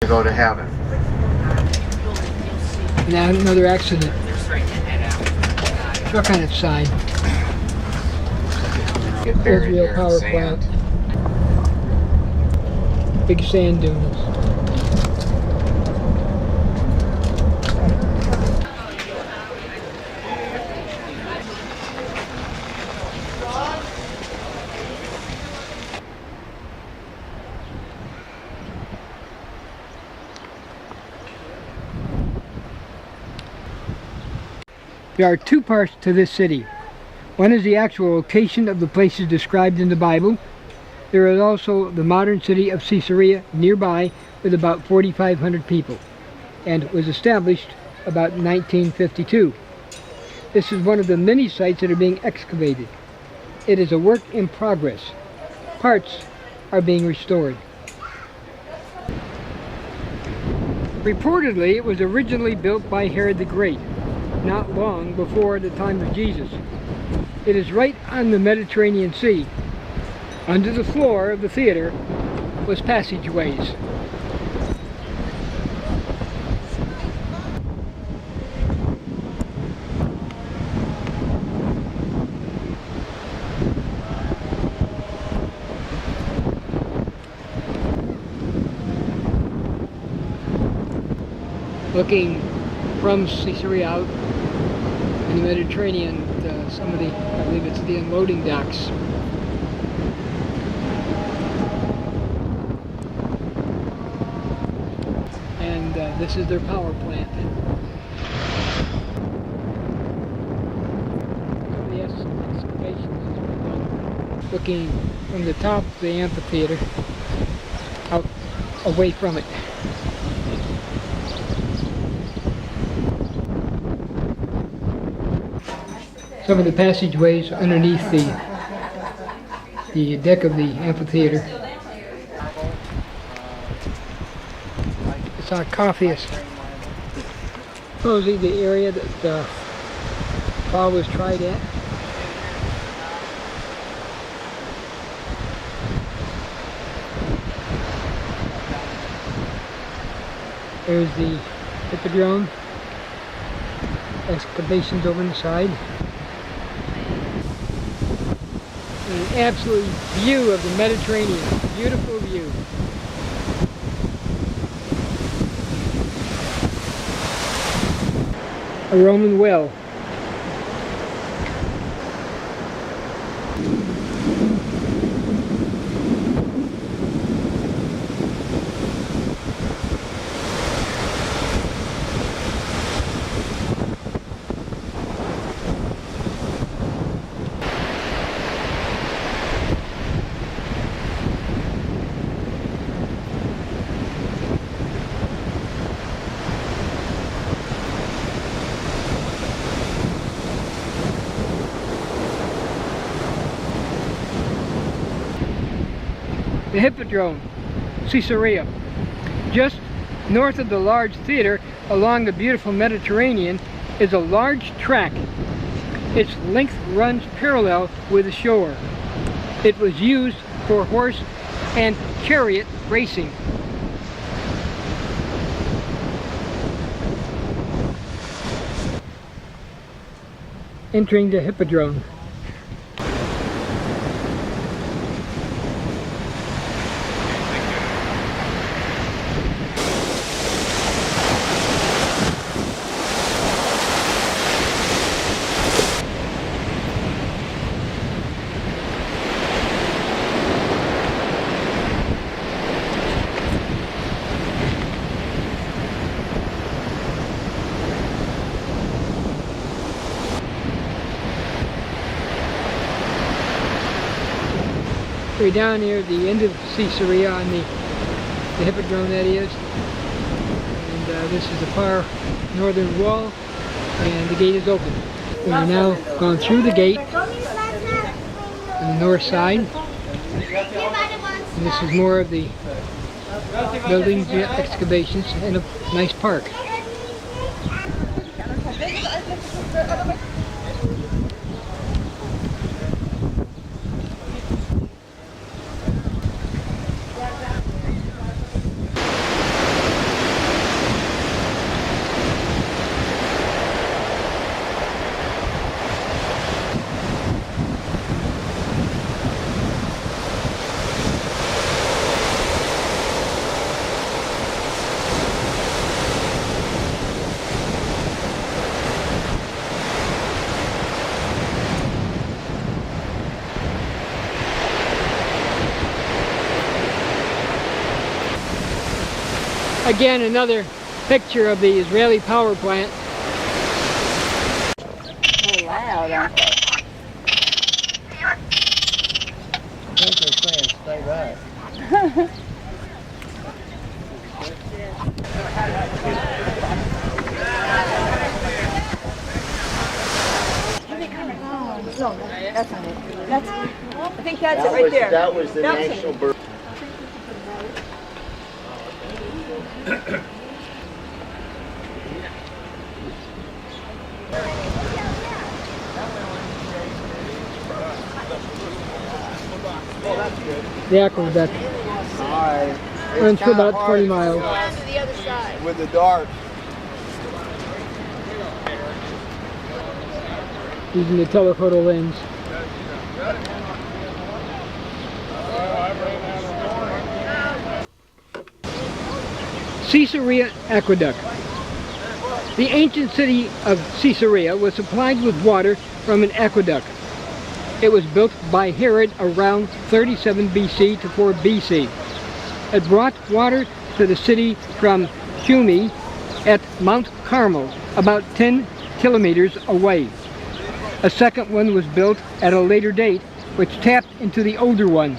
go to heaven. Now another accident. Truck on its side. Get buried Israel here in power sand. plant. Big sand dunes. There are two parts to this city. One is the actual location of the places described in the Bible. There is also the modern city of Caesarea nearby with about 4,500 people, and was established about 1952. This is one of the many sites that are being excavated. It is a work in progress. Parts are being restored. Reportedly, it was originally built by Herod the Great, not long before the time of Jesus. It is right on the Mediterranean Sea. Under the floor of the theater was passageways. Looking from Caesarea out in the Mediterranean, some of the, I believe it's the unloading docks. And this is their power plant. Some of the excavations has been done. Looking from the top of the amphitheater out away from it. Some of the passageways underneath the deck of the amphitheater. It's sarcophagus. Supposedly the area that Paul was tried at. There's the Hippodrome. Excavations over on the side. An absolute view of the Mediterranean. Beautiful view. A Roman well. The Hippodrome, Caesarea. Just north of the large theater along the beautiful Mediterranean is a large track. Its length runs parallel with the shore. It was used for horse and chariot racing. Entering the Hippodrome. We're down near the end of Caesarea on the Hippodrome, that is. And this is the far northern wall, and the gate is open. We are now gone through the gate on the north side. And this is more of the buildings, excavations, and a nice park. Again, another picture of the Israeli power plant. They're loud, aren't they? I think they're saying stay back. No, that's not it. That's, I think that's it right there. That was the That's national it. bird. The aqueduct Alright. runs for about 20 miles. To the other side. With the dark. Using the telephoto lens. Caesarea Aqueduct. The ancient city of Caesarea was supplied with water from an aqueduct. It was built by Herod around 37 BC to 4 BC. It brought water to the city from Cumae at Mount Carmel, about 10 kilometers away. A second one was built at a later date, which tapped into the older one.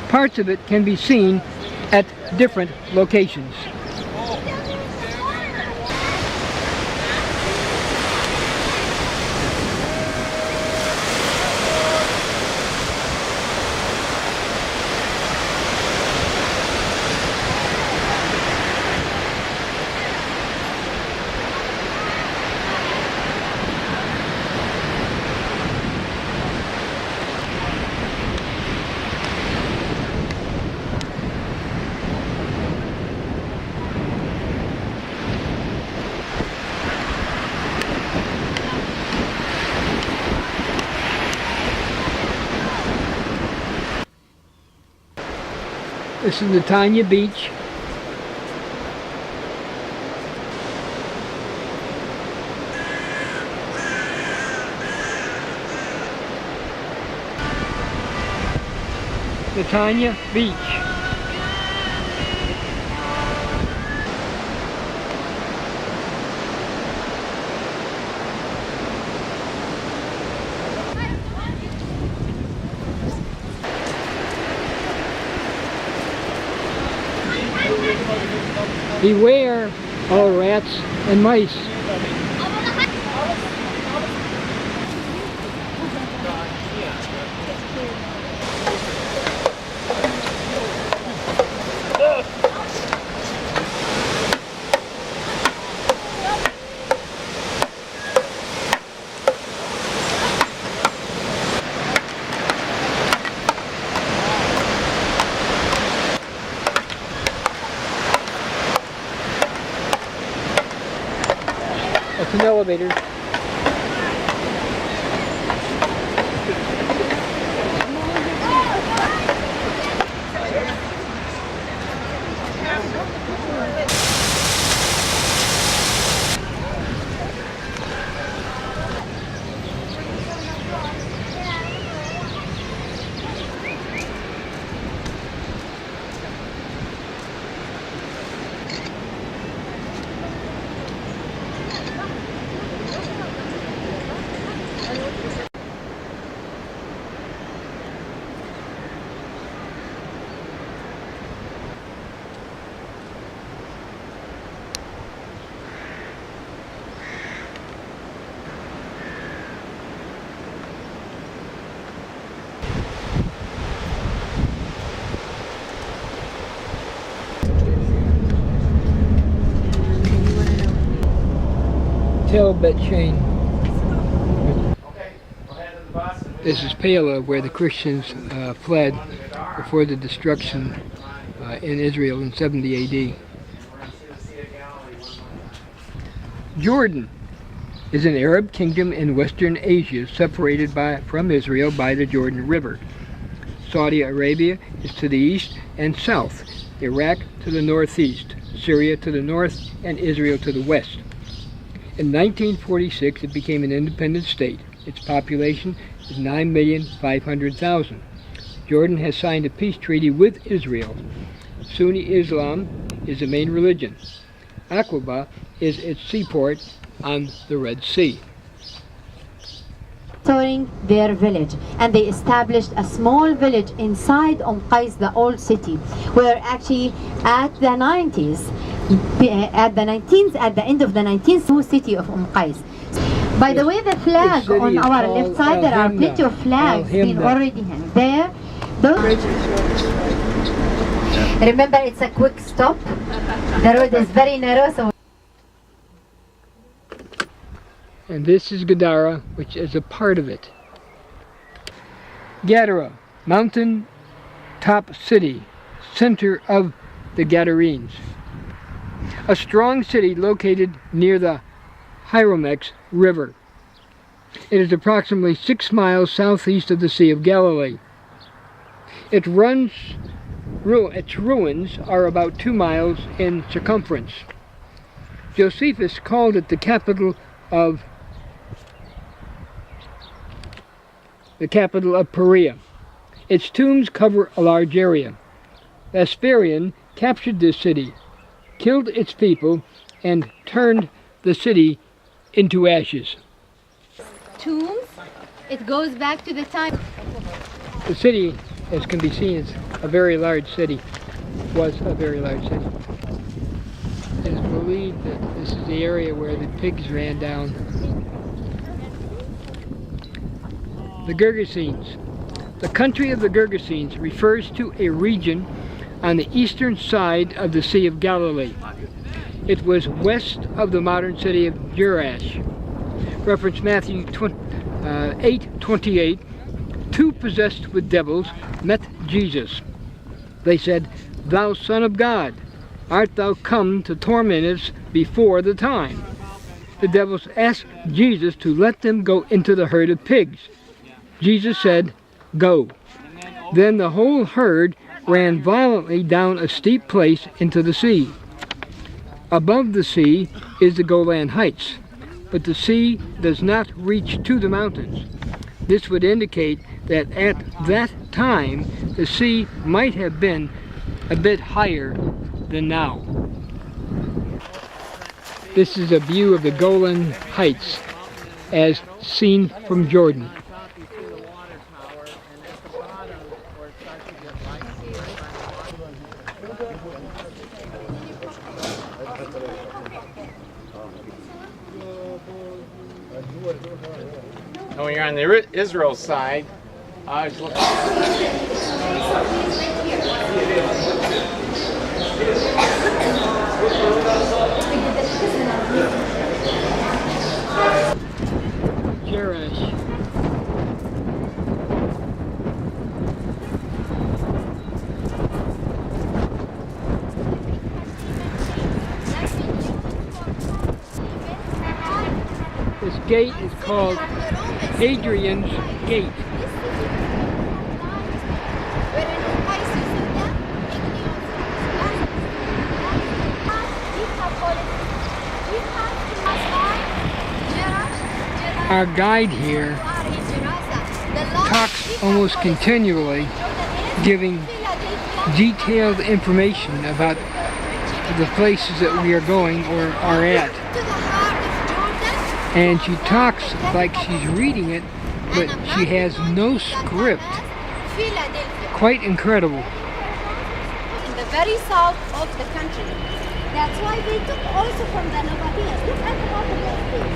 Parts of it can be seen at different locations. This is Netanya Beach. Netanya Beach. Beware all rats and mice. That's an elevator. Tailbet chain. This is Pella, where the Christians fled before the destruction in Israel in 70 AD. Jordan is an Arab kingdom in Western Asia, separated from Israel by the Jordan River. Saudi Arabia is to the east and south, Iraq to the northeast, Syria to the north, and Israel to the west. In 1946, it became an independent state. Its population is 9,500,000. Jordan has signed a peace treaty with Israel. Sunni Islam is the main religion. Aqaba is its seaport on the Red Sea. Restoring their village, and they established a small village inside Qais, the old city, where actually at the 90s, at the end of the 19th, new city of Qais. By the way, the flag on our left side, there are plenty of flags being already there. Remember, it's a quick stop. The road is very narrow, so. And this is Gadara, which is a part of it. Gadara, mountain top city, center of the Gadarenes. A strong city located near the Hieromex River. It is approximately 6 miles southeast of the Sea of Galilee. Its ruins are about 2 miles in circumference. Josephus called it the capital of Perea. Its tombs cover a large area. Vespasian captured this city, killed its people, and turned the city into ashes. Tombs, it goes back to the time. The city, as can be seen, is a very large city. Was a very large city. It is believed that this is the area where the pigs ran down. The Gergesenes. The country of the Gergesenes refers to a region on the eastern side of the Sea of Galilee. It was west of the modern city of Jerash. Reference Matthew 8:28. Two possessed with devils met Jesus. They said, "Thou Son of God, art thou come to torment us before the time?" The devils asked Jesus to let them go into the herd of pigs. Jesus said, "Go." Then the whole herd ran violently down a steep place into the sea. Above the sea is the Golan Heights, but the sea does not reach to the mountains. This would indicate that at that time the sea might have been a bit higher than now. This is a view of the Golan Heights as seen from Jordan. And when you're on the Israel side, I was looking Jerash. This gate is called Hadrian's Gate. Our guide here talks almost continually, giving detailed information about the places that we are going or are at. And she talks like she's reading it, but she has no script. Quite incredible. In the very south of the country. That's why they took also from the Nabateans. Look at the bottom of this.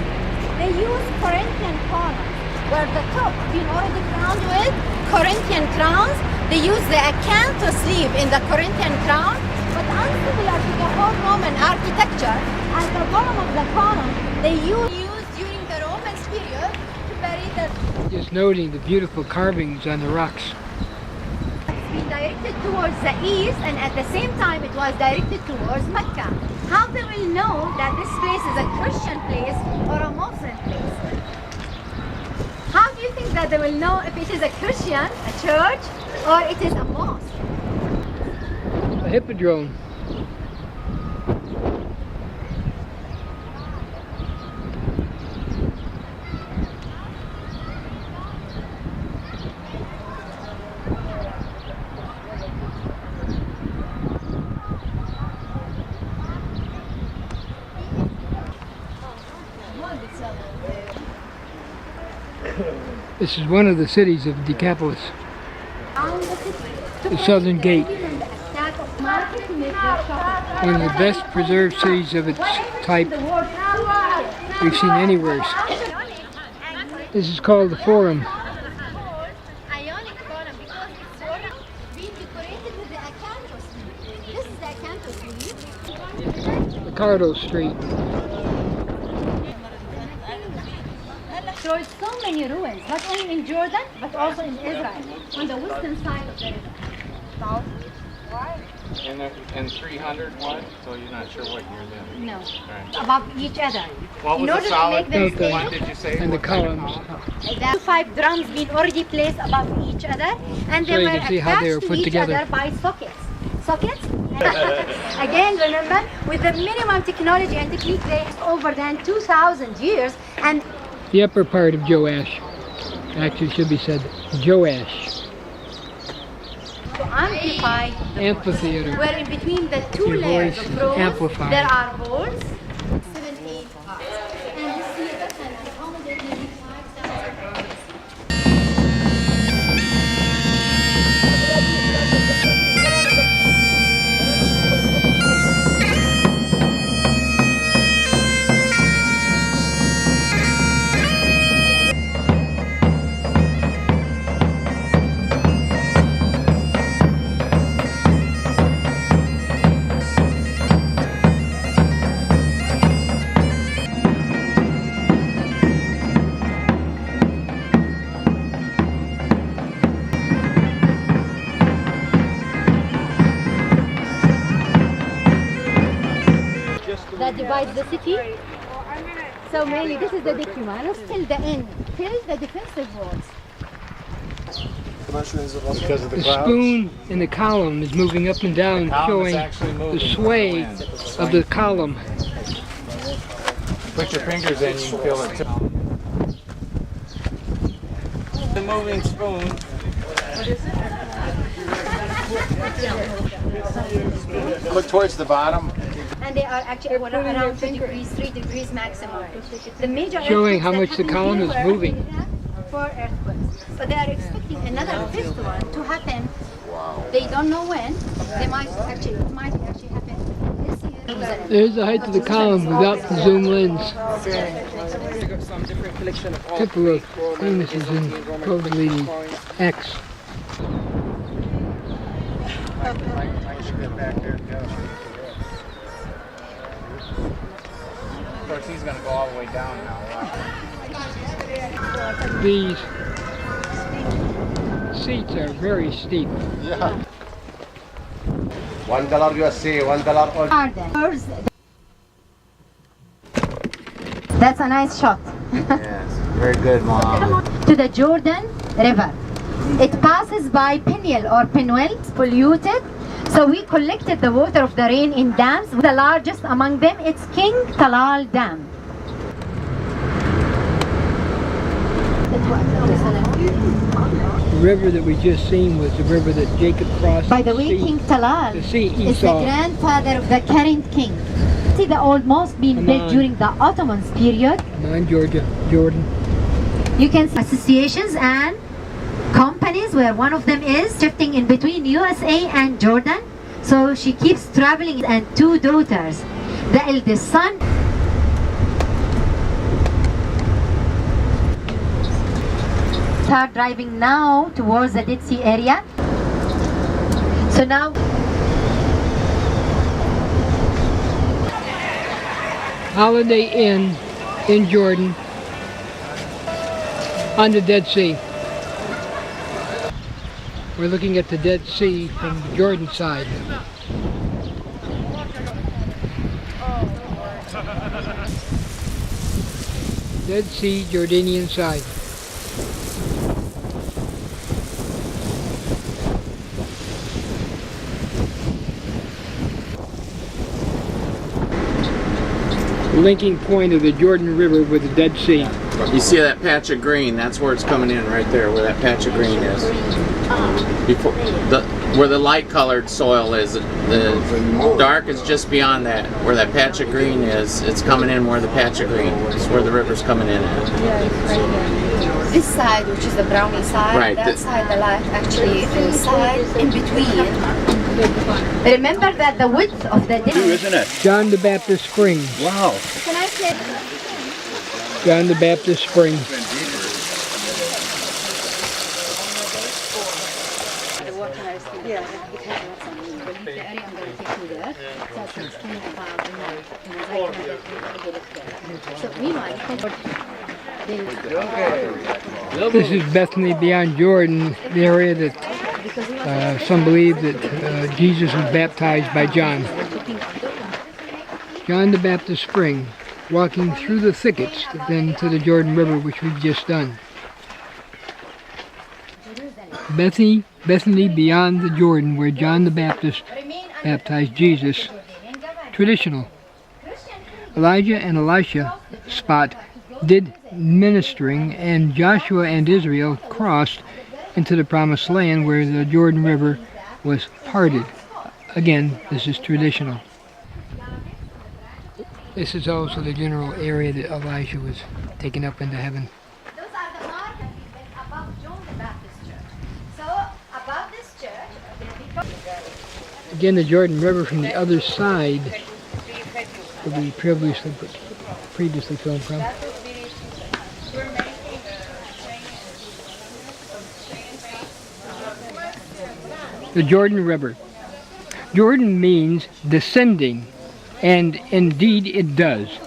They use Corinthian columns, where the top being already crowned with Corinthian crowns. They use the acanthus leaf in the Corinthian crown, but unsimilar to the whole Roman architecture, at the bottom of the column, they used during the Roman period to bury the... Just noting the beautiful carvings on the rocks. Been directed towards the east, and at the same time it was directed towards Mecca. How they will know that this place is a Christian place or a Muslim place? How do you think that they will know if it is a Christian, a church, or it is a mosque? A hippodrome. This is one of the cities of Decapolis, the Southern Gate, one of the best preserved cities of its type we've seen anywhere. This is called the Forum. Ionic Forum because it's sort of being decorated with the acanthus leaf. This is the acanthus leaf. Ricardo Street. So it's so many ruins, not only in Jordan, but also in Israel, on the western side of the river. And 300 what? So you're not sure what year then? No, Right. above each other. What In was order the to solid make them Okay. one, stable, did you say? And the What kind of columns. column? there are 5 drums being already placed above each other, and So they you were can see how they were attached to put each together. other by sockets. Sockets? Again, remember, with the minimum technology and technique, they have over than 2,000 years, and The upper part of Joash. Actually should be said Joash. to amplify the Amphitheater. where in between the two Your layers voice of is rows, amplified. there are holes. 7, 8 parts. And this theater can accommodate nearly 5,000 persons. That divides the city. So mainly this is the Decumanus till the end, till the defensive walls. Because of the The clouds? spoon in the column is moving up and down, Column is showing actually the moving sway with the wind. of the column. Put your fingers in, you can feel it too. The moving spoon. Look towards the bottom. And they are actually around 2 degrees, 3 degrees maximum. The major Showing earthquakes how that much the happened column here is were moving. actually 4 earthquakes. But they are expecting another 5th one to happen. They don't know when. It might actually happen this year. There's the height of the column without the zoom lens. Couple of penises in totally X. Of course, he's going to go all the way down now. These seats are very steep. Yeah. $1 USA, $1 all. Garden. That's a nice shot. Yes, very good, Mom. To the Jordan River. It passes by Peniel or Penuel, it's polluted. So we collected the water of the rain in dams. The largest among them, it's King Talal Dam. The river that we just seen was the river that Jacob crossed. By the way, sea. King Talal To see is the Esau. grandfather of the current king. See the old mosque being built on. during the Ottomans period. Non-Georgia, Jordan. You can see associations and companies where one of them is shifting in between USA and Jordan. So she keeps traveling and 2 daughters. The eldest son. Start driving now towards the Dead Sea area. So now Holiday Inn in Jordan on the Dead Sea. We're looking at the Dead Sea from the Jordan side. Dead Sea, Jordanian side. Linking point of the Jordan River with the Dead Sea. You see that patch of green? That's where it's coming in right there, where that patch of green is. Before the where the light colored soil is. The dark is just beyond that. Where that patch of green is, it's coming in where the patch of green is where the river's coming in at. This side, which is the brownie side, Right, that side, the light actually inside, in between. Remember that the width of the dam Isn't it? John the Baptist Spring. Wow. Can I say? John the Baptist Spring. This is Bethany beyond Jordan, the area that some believe that Jesus was baptized by John. John the Baptist Spring, walking through the thickets, then to the Jordan River, which we've just done. Bethany beyond the Jordan, where John the Baptist baptized Jesus. Traditional. Elijah and Elisha spot did ministering, and Joshua and Israel crossed into the promised land where the Jordan River was parted. Again, this is traditional. This is also the general area that Elijah was taken up into heaven. Those are the markers above John the Baptist Church. So above this church, Again, the Jordan River from the other side where we previously filmed from. The Jordan River. Jordan means descending, and indeed it does.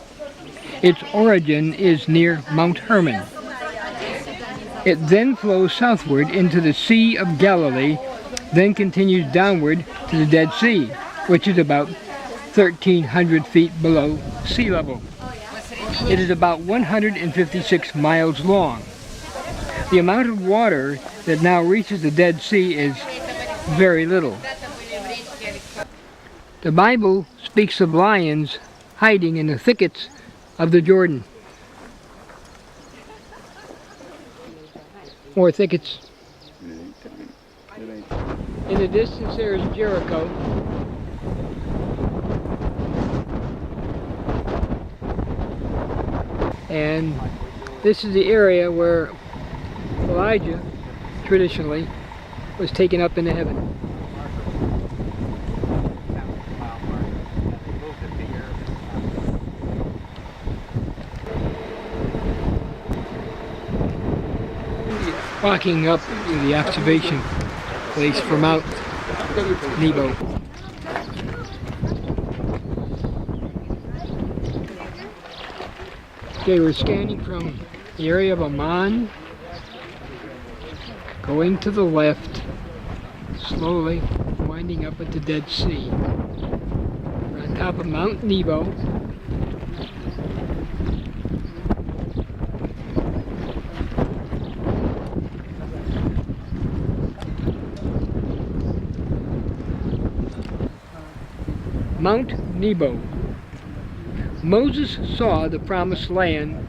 Its origin is near Mount Hermon. It then flows southward into the Sea of Galilee, then continues downward to the Dead Sea, which is about 1,300 feet below sea level. It is about 156 miles long. The amount of water that now reaches the Dead Sea is very little. The Bible speaks of lions hiding in the thickets of the Jordan. More thickets. In the distance there is Jericho. And this is the area where Elijah, traditionally, was taken up into heaven. Walking up to the observation place for Mount Nebo. Okay, we're scanning from the area of Amman, going to the left, slowly winding up at the Dead Sea. We're on top of Mount Nebo. Mount Nebo. Moses saw the promised land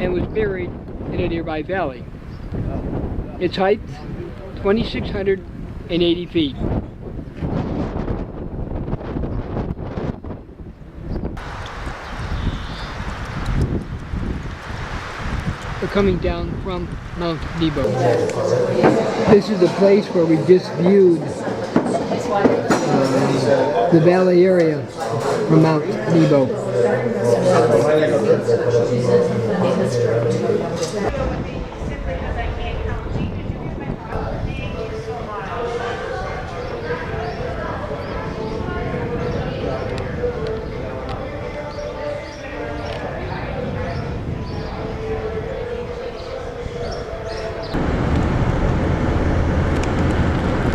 and was buried in a nearby valley. Its height, 2,680 feet. We're coming down from Mount Nebo. This is the place where we just viewed the valley area from Mount Nebo.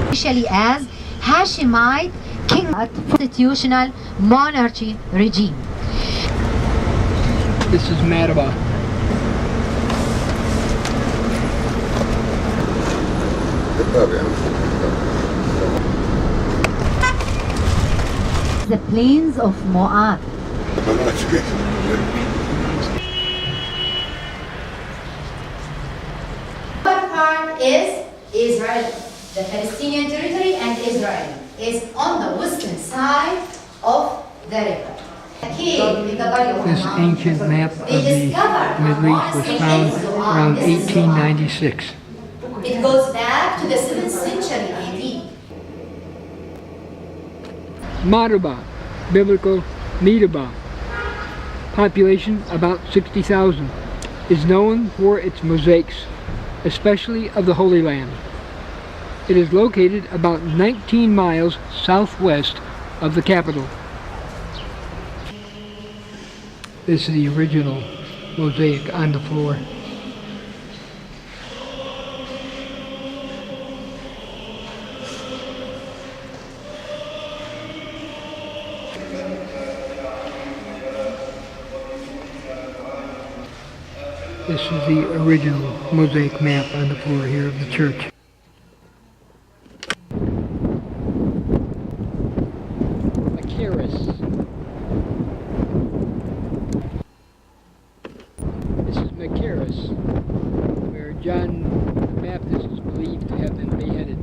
Officially as Hashemite king constitutional monarchy regime. This is Madaba. The plains of Moab. What part is Israel? the Palestinian territory and Israel, is on the western side of the river. A cave in the body of This the mountain. ancient map of They the discovered Middle East was found around 1896. It goes back to the 7th century AD. Madaba, biblical Medaba, population about 60,000, is known for its mosaics, especially of the Holy Land. It is located about 19 miles southwest of the capital. This is the original mosaic on the floor. This is the original mosaic map on the floor here of the church. Machaerus. This is Machaerus, where John the Baptist is believed to have been beheaded.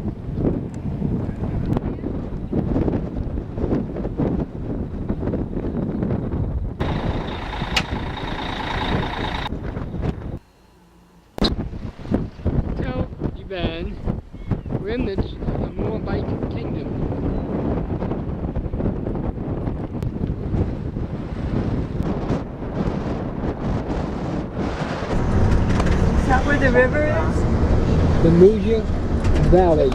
Remnants of the Moabite kingdom. Is that where the river is? The Lamouja Valley.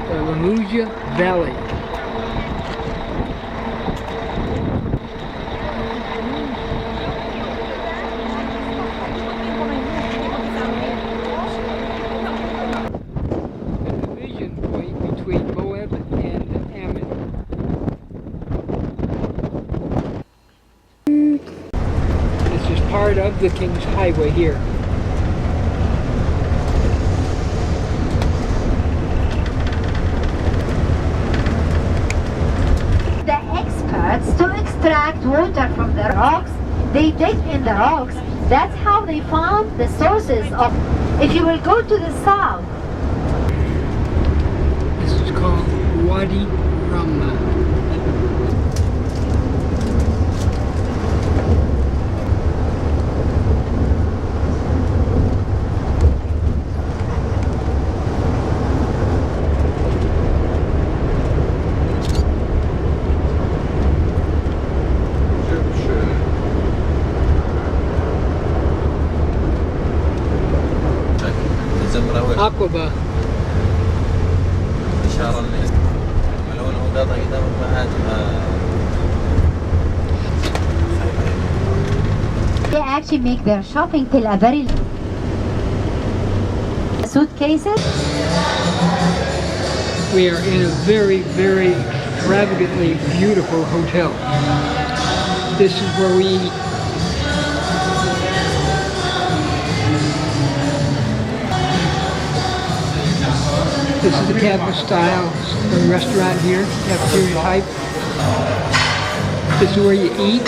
The Lamouja Valley. Part of the King's Highway here. The experts, to extract water from the rocks, they dig in the rocks. That's how they found the sources of. If you will go to the south. This is called Wadi Ramma. Aqaba. They actually make their shopping till a very suitcases. We are in a very, very extravagantly beautiful hotel. This is where we eat. This is the cabinet style restaurant here, cafeteria type. This is where you eat.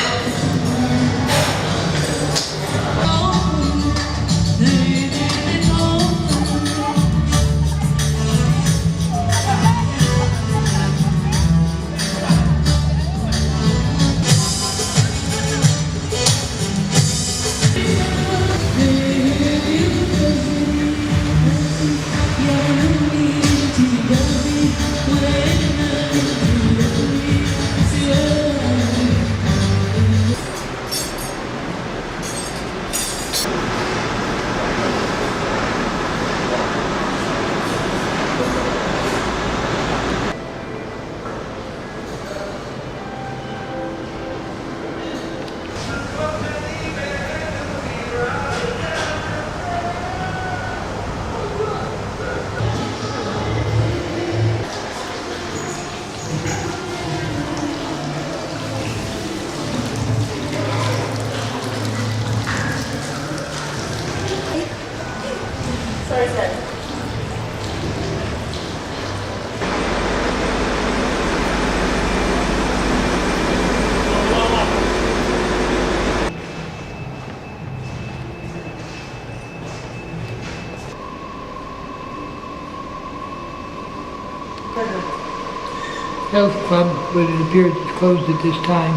Health Club, but it appears it's closed at this time.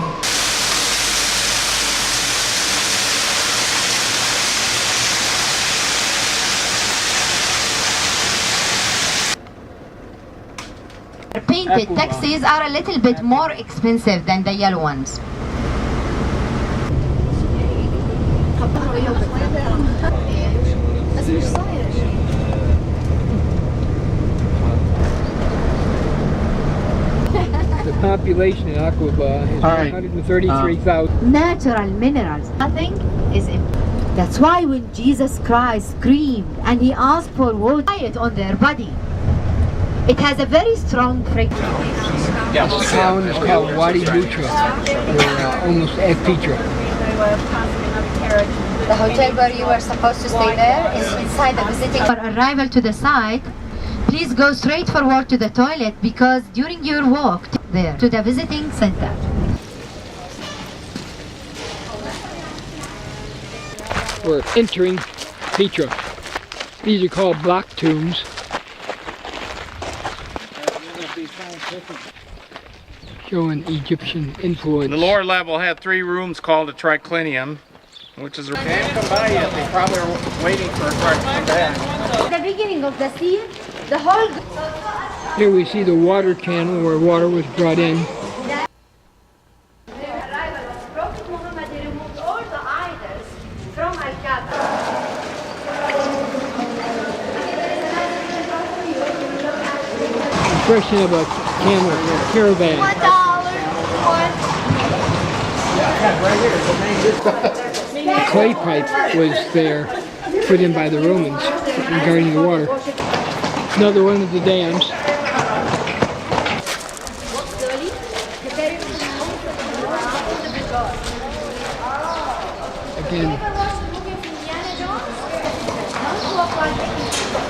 Painted taxis are a little bit more expensive than the yellow ones. The population in Aqaba is 133,000. Natural minerals. Nothing is important. That's why when Jesus Christ screamed and he asked for water on their body, it has a very strong fragrance. This town is called Wadi Butra, or almost Ed Petra. The hotel where you were supposed to stay there is inside the visiting. For arrival to the site, please go straight forward to the toilet because during your walk there to the visiting center. We're entering Petra. These are called block tombs. Showing Egyptian influence. The lower level had 3 rooms called a triclinium, which is a... They haven't come by yet. They probably are waiting for a car to come back. At the beginning of the sea, the whole. Here we see the water channel where water was brought in. The arrival of Prophet Muhammad removed all the idols from Al-Kaaba. Impression of a camel caravan. $1. A clay pipe was there, put in by the Romans regarding the water. Another one of the dams. Again,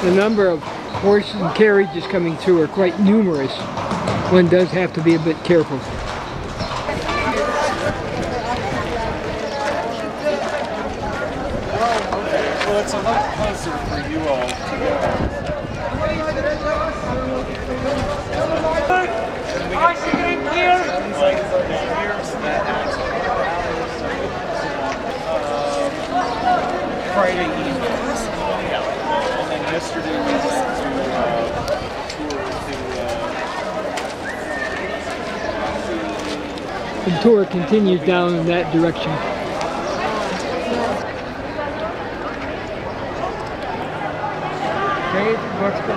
the number of horses and carriages coming through are quite numerous. One does have to be a bit careful. So it's a lot closer for you all to go. Friday evening. And then yesterday we went to tour to The tour continues down in that direction. Okay, let's go.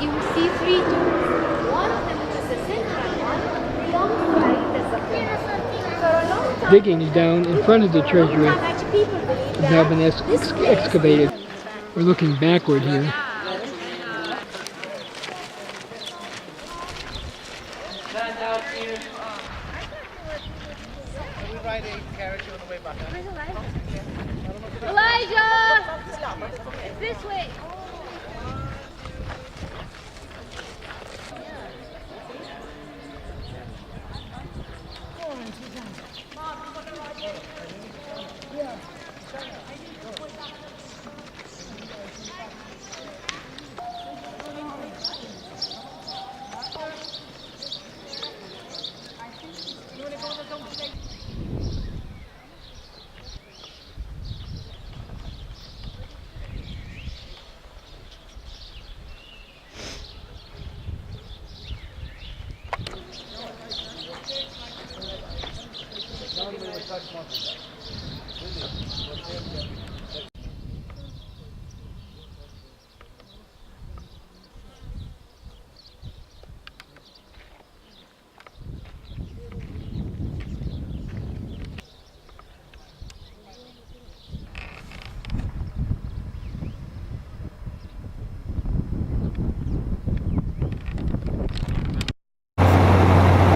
You will see 3 doors. One of them, which is the central one, belongs to Al-Tazakir. For a long time, Digging down in front of the treasury Hajj people believe has now that been this place excavated. We're looking backward here. Elijah! This way!